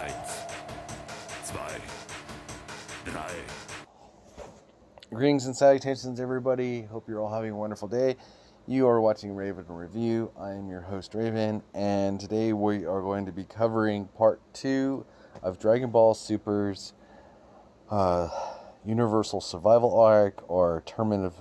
Eins, zwei, drei. Greetings and salutations, everybody. Hope you're all having a wonderful day. You are watching Raven Review. I am your host, Raven, and today we are going to be covering part 2 of Dragon Ball Super's Universal Survival Arc, or Tournament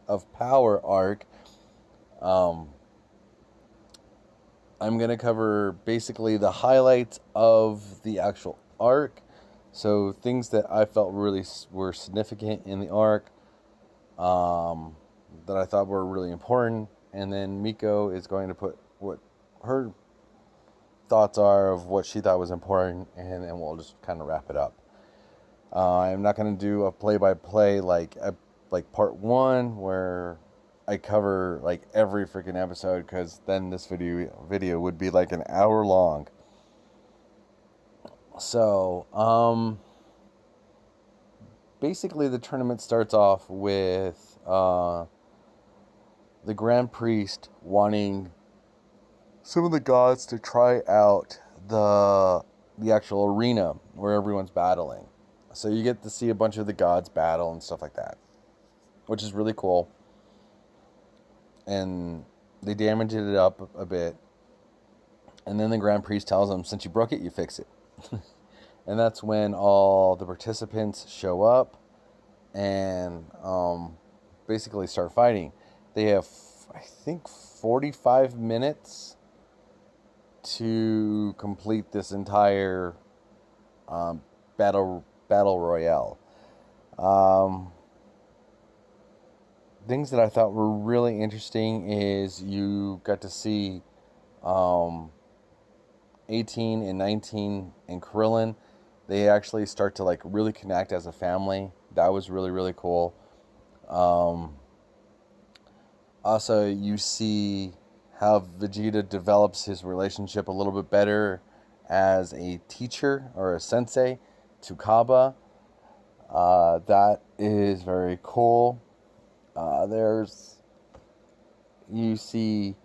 of Power arc. I'm going to cover basically the highlights of the actual arc. So things that I felt really were significant in the arc, that I thought were really important. And then Miko is going to put what her thoughts are of what she thought was important, and then we'll just kind of wrap it up. I'm not going to do a play-by-play like part 1 where I cover like every freaking episode, because then this video would be like an hour long. So, basically the tournament starts off with the Grand Priest wanting some of the gods to try out the actual arena where everyone's battling. So you get to see a bunch of the gods battle and stuff like that, which is really cool. And they damaged it up a bit. And then the Grand Priest tells them, since you broke it, you fix it. And that's when all the participants show up and basically start fighting. They have, I think, 45 minutes to complete this entire battle royale. Things that I thought were really interesting is you got to see 18 and 19 and Krillin. They actually start to like really connect as a family. That was really, really cool. Also, you see how Vegeta develops his relationship a little bit better as a teacher or a sensei to Kaba. That is very cool. You see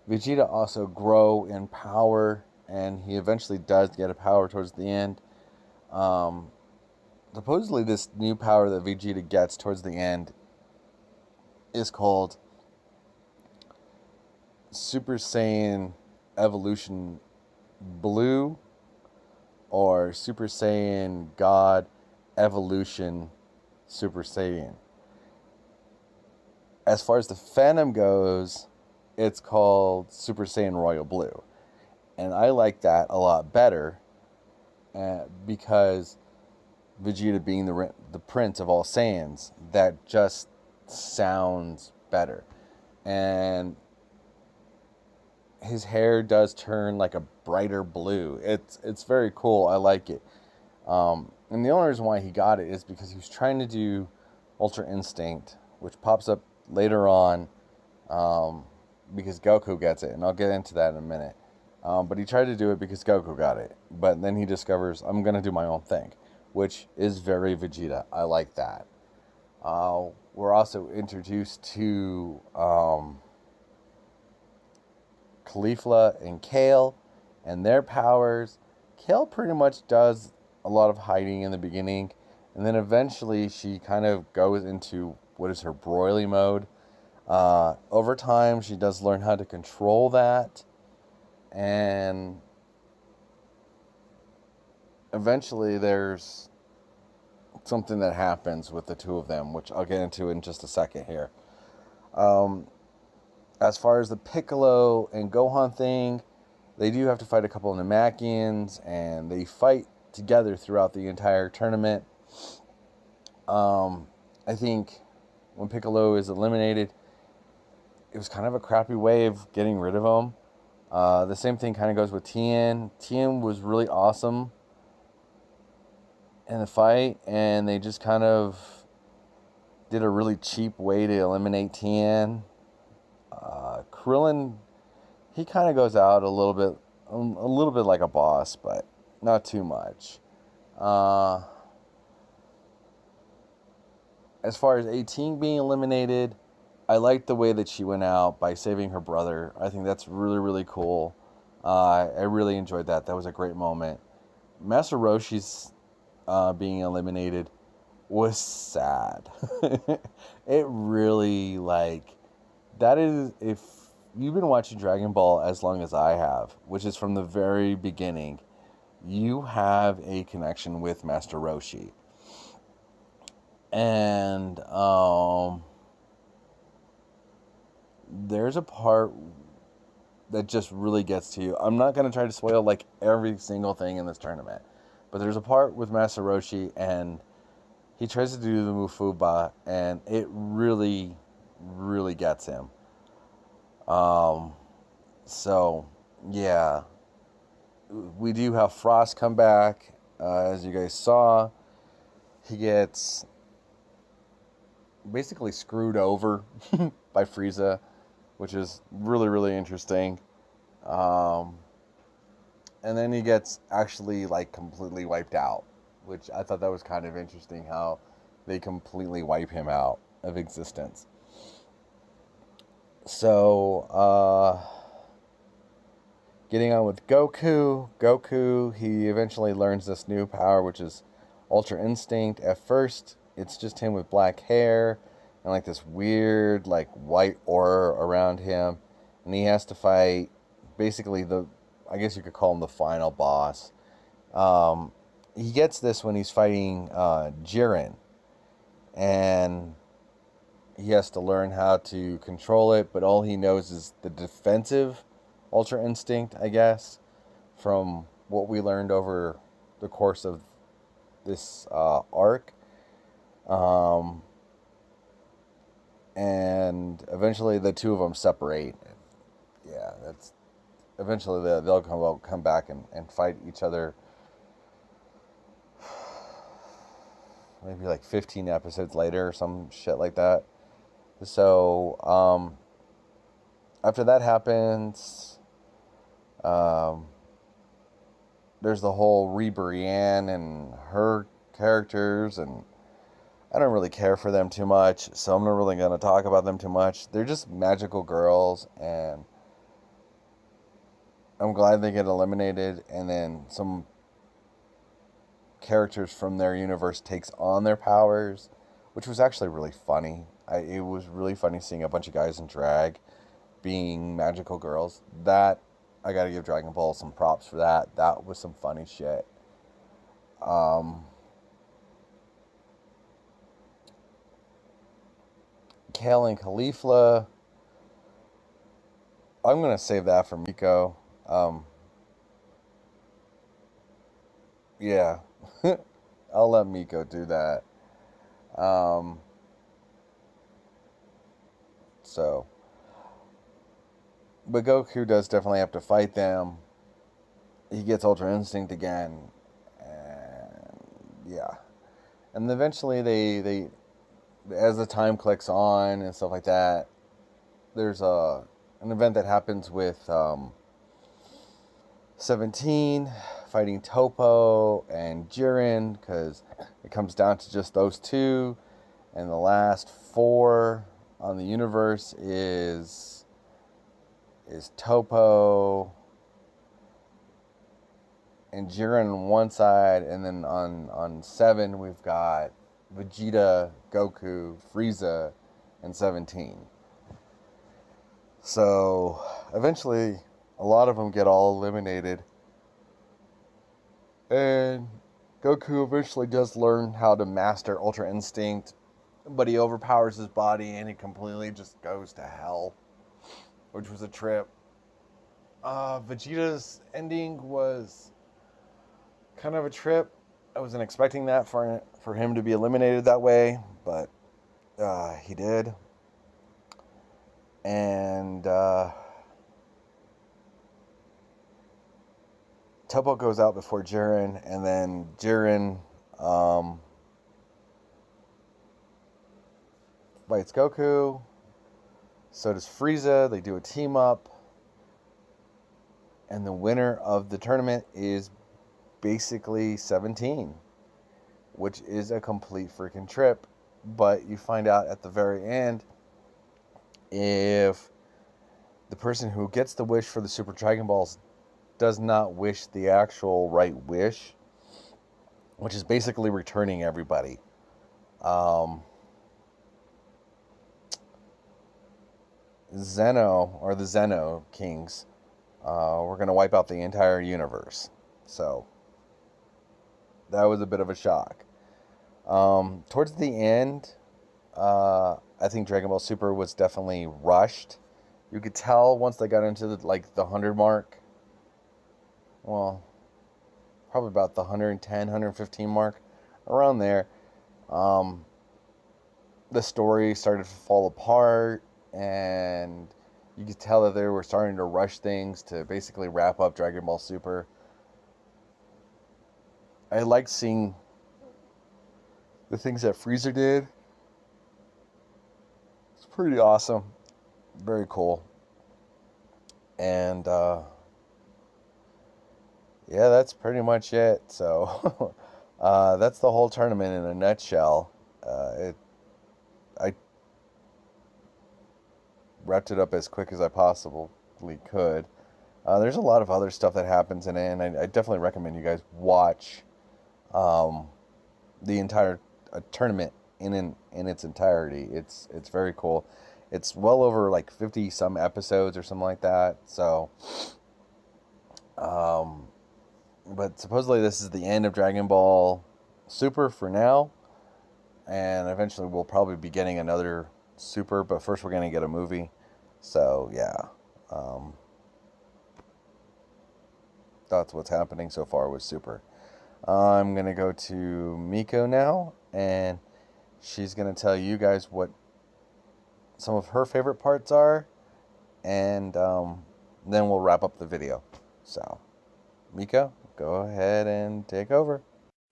Vegeta also grow in power, and he eventually does get a power towards the end. Supposedly this new power that Vegeta gets towards the end is called Super Saiyan Evolution Blue, or Super Saiyan God Evolution Super Saiyan. As far as the fandom goes, it's called Super Saiyan Royal Blue. And I like that a lot better, because Vegeta being the prince of all Saiyans, that just sounds better. And his hair does turn like a brighter blue. It's very cool. I like it. And the only reason why he got it is because he was trying to do Ultra Instinct, which pops up later on, because Goku gets it, and I'll get into that in a minute. But he tried to do it because Goku got it, but then he discovers, I'm going to do my own thing, which is very Vegeta. I like that. We're also introduced to Caulifla and Kale and their powers. Kale pretty much does a lot of hiding in the beginning, and then eventually she kind of goes into what is her Broly mode. Over time, she does learn how to control that, and eventually there's something that happens with the two of them, which I'll get into in just a second here. As far as the Piccolo and Gohan thing, they do have to fight a couple of Namekians, and they fight together throughout the entire tournament. I think when Piccolo is eliminated, it was kind of a crappy way of getting rid of him. The same thing kind of goes with Tien. Tien was really awesome in the fight, and they just kind of did a really cheap way to eliminate Tien. Krillin, he kind of goes out a little bit like a boss, but not too much. As far as 18 being eliminated, I liked the way that she went out by saving her brother. I think that's really, really cool. I really enjoyed that. That was a great moment. Master Roshi's being eliminated was sad. It really, like, that is, if you've been watching Dragon Ball as long as I have, which is from the very beginning, you have a connection with Master Roshi. And there's a part that just really gets to you. I'm not going to try to spoil like every single thing in this tournament, but there's a part with Master Roshi and he tries to do the Mufuba and it really, really gets him. So yeah, we do have Frost come back, as you guys saw. He gets basically screwed over by Frieza, which is really, really interesting. And then he gets actually like completely wiped out, which I thought that was kind of interesting how they completely wipe him out of existence. So, getting on with Goku. Goku, he eventually learns this new power, which is Ultra Instinct. At first, it's just him with black hair and like this weird like white aura around him, and he has to fight basically I guess you could call him the final boss. He gets this when he's fighting Jiren, and he has to learn how to control it, but all he knows is the defensive Ultra Instinct, I guess, from what we learned over the course of this arc. And eventually the two of them separate. Yeah, that's eventually they'll come back and fight each other. Maybe like 15 episodes later or some shit like that. So after that happens, there's the whole Brienne and her characters, and I don't really care for them too much, so I'm not really going to talk about them too much. They're just magical girls, and I'm glad they get eliminated, and then some characters from their universe takes on their powers, which was actually really funny. It was really funny seeing a bunch of guys in drag being magical girls. That, I gotta give Dragon Ball some props for that. That was some funny shit. Kale and Caulifla, I'm gonna save that for Miko. Yeah, I'll let Miko do that. So, but Goku does definitely have to fight them. He gets Ultra Instinct again, and yeah, and eventually they as the time clicks on and stuff like that, there's an event that happens with 17 fighting Topo and Jiren, because it comes down to just those two, and the last 4 on the universe is Topo and Jiren on one side, and then on 7 we've got Vegeta, Goku, Frieza, and 17. So eventually a lot of them get all eliminated, and Goku eventually does learn how to master Ultra Instinct, but he overpowers his body and he completely just goes to hell, which was a trip. Vegeta's ending was kind of a trip. I wasn't expecting that for him to be eliminated that way, but he did. And Topo goes out before Jiren, and then Jiren fights Goku. So does Frieza. They do a team up, and the winner of the tournament is basically 17, which is a complete freaking trip. But you find out at the very end, if the person who gets the wish for the Super Dragon Balls does not wish the actual right wish, which is basically returning everybody. Zeno, or the Zeno Kings, were going to wipe out the entire universe. So that was a bit of a shock. Towards the end, I think Dragon Ball Super was definitely rushed. You could tell once they got into the 100 mark. Well, probably about the 110, 115 mark, around there. The story started to fall apart, and you could tell that they were starting to rush things to basically wrap up Dragon Ball Super. I liked seeing the things that Frieza did. It's pretty awesome. Very cool. And yeah, that's pretty much it. So that's the whole tournament in a nutshell. I wrapped it up as quick as I possibly could. There's a lot of other stuff that happens in it, and I definitely recommend you guys watch the entire tournament in its entirety. It's very cool. It's well over 50 some episodes or something like that. So, but supposedly this is the end of Dragon Ball Super for now, and eventually we'll probably be getting another Super. But first, we're gonna get a movie. So yeah, that's what's happening so far with Super. I'm gonna go to Miko now, and she's gonna tell you guys what some of her favorite parts are, and then we'll wrap up the video. So, Miko, go ahead and take over.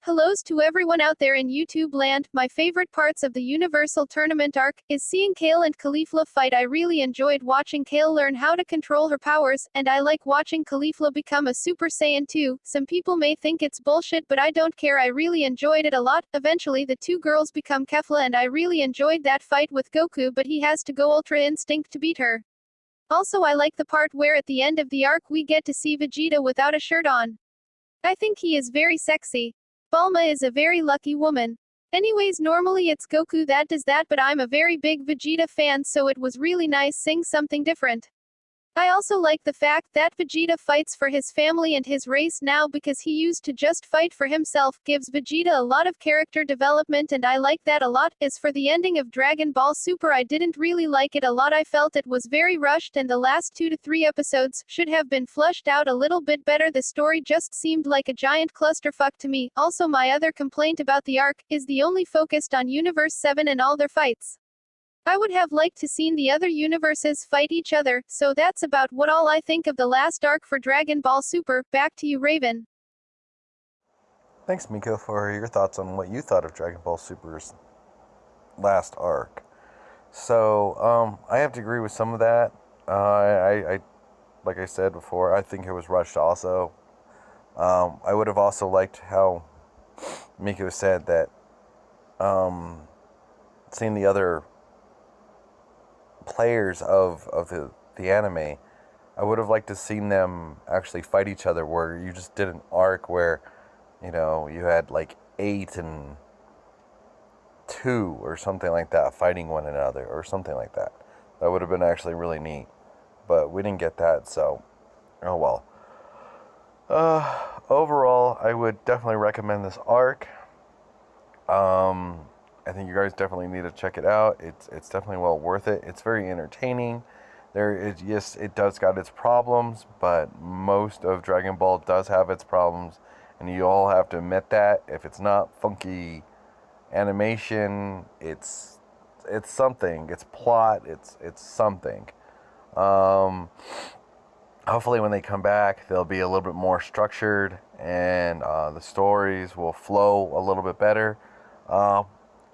Hellos to everyone out there in YouTube land. My favorite parts of the Universal Tournament arc is seeing Kale and Caulifla fight. I really enjoyed watching Kale learn how to control her powers, and I like watching Caulifla become a Super Saiyan too. Some people may think it's bullshit, but I don't care. I really enjoyed it a lot. Eventually the two girls become Kefla, and I really enjoyed that fight with Goku, but he has to go Ultra Instinct to beat her. Also, I like the part where at the end of the arc we get to see Vegeta without a shirt on. I think he is very sexy. Bulma is a very lucky woman. Anyways, normally it's Goku that does that, but I'm a very big Vegeta fan, so it was really nice seeing something different. I also like the fact that Vegeta fights for his family and his race now, because he used to just fight for himself. Gives Vegeta a lot of character development, and I like that a lot. As for the ending of Dragon Ball Super, I didn't really like it a lot. I felt it was very rushed, and the last 2 to 3 episodes should have been flushed out a little bit better. The story just seemed like a giant clusterfuck to me. Also, my other complaint about the arc is the only focused on Universe 7 and all their fights. I would have liked to seen the other universes fight each other. So that's about what all I think of the last arc for Dragon Ball Super. Back to you, Raven. Thanks, Miko, for your thoughts on what you thought of Dragon Ball Super's last arc. So, I have to agree with some of that. I like I said before, I think it was rushed also. I would have also liked how Miko said that seeing the other players of the anime, I would have liked to seen them actually fight each other, where you just did an arc where, you had 8 and 2 or something like that fighting one another or something like that. That would have been actually really neat, but we didn't get that, so oh well. Overall, I would definitely recommend this arc. I think you guys definitely need to check it out. It's definitely well worth it. It's very entertaining. Yes, it does got its problems, but most of Dragon Ball does have its problems, and you all have to admit that. If it's not funky animation, it's something. It's plot. It's something. Hopefully, when they come back, they'll be a little bit more structured, and the stories will flow a little bit better.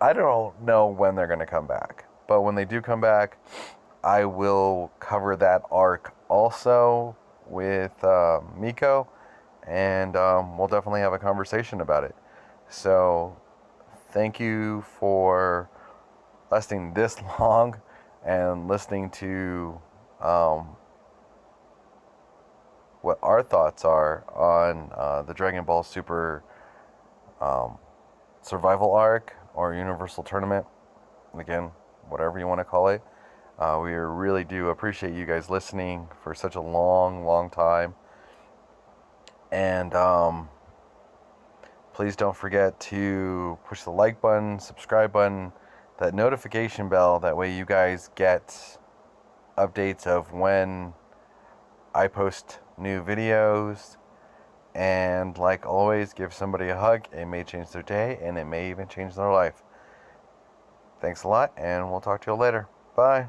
I don't know when they're going to come back, but when they do come back, I will cover that arc also with Miko, and we'll definitely have a conversation about it. So, thank you for lasting this long and listening to what our thoughts are on the Dragon Ball Super survival arc or Universal Tournament. Again, whatever you want to call it. We really do appreciate you guys listening for such a long time. And please don't forget to push the like button, subscribe button, that notification bell. That way you guys get updates of when I post new videos. And like always, give somebody a hug. It may change their day, and it may even change their life. Thanks a lot, and we'll talk to you later. Bye.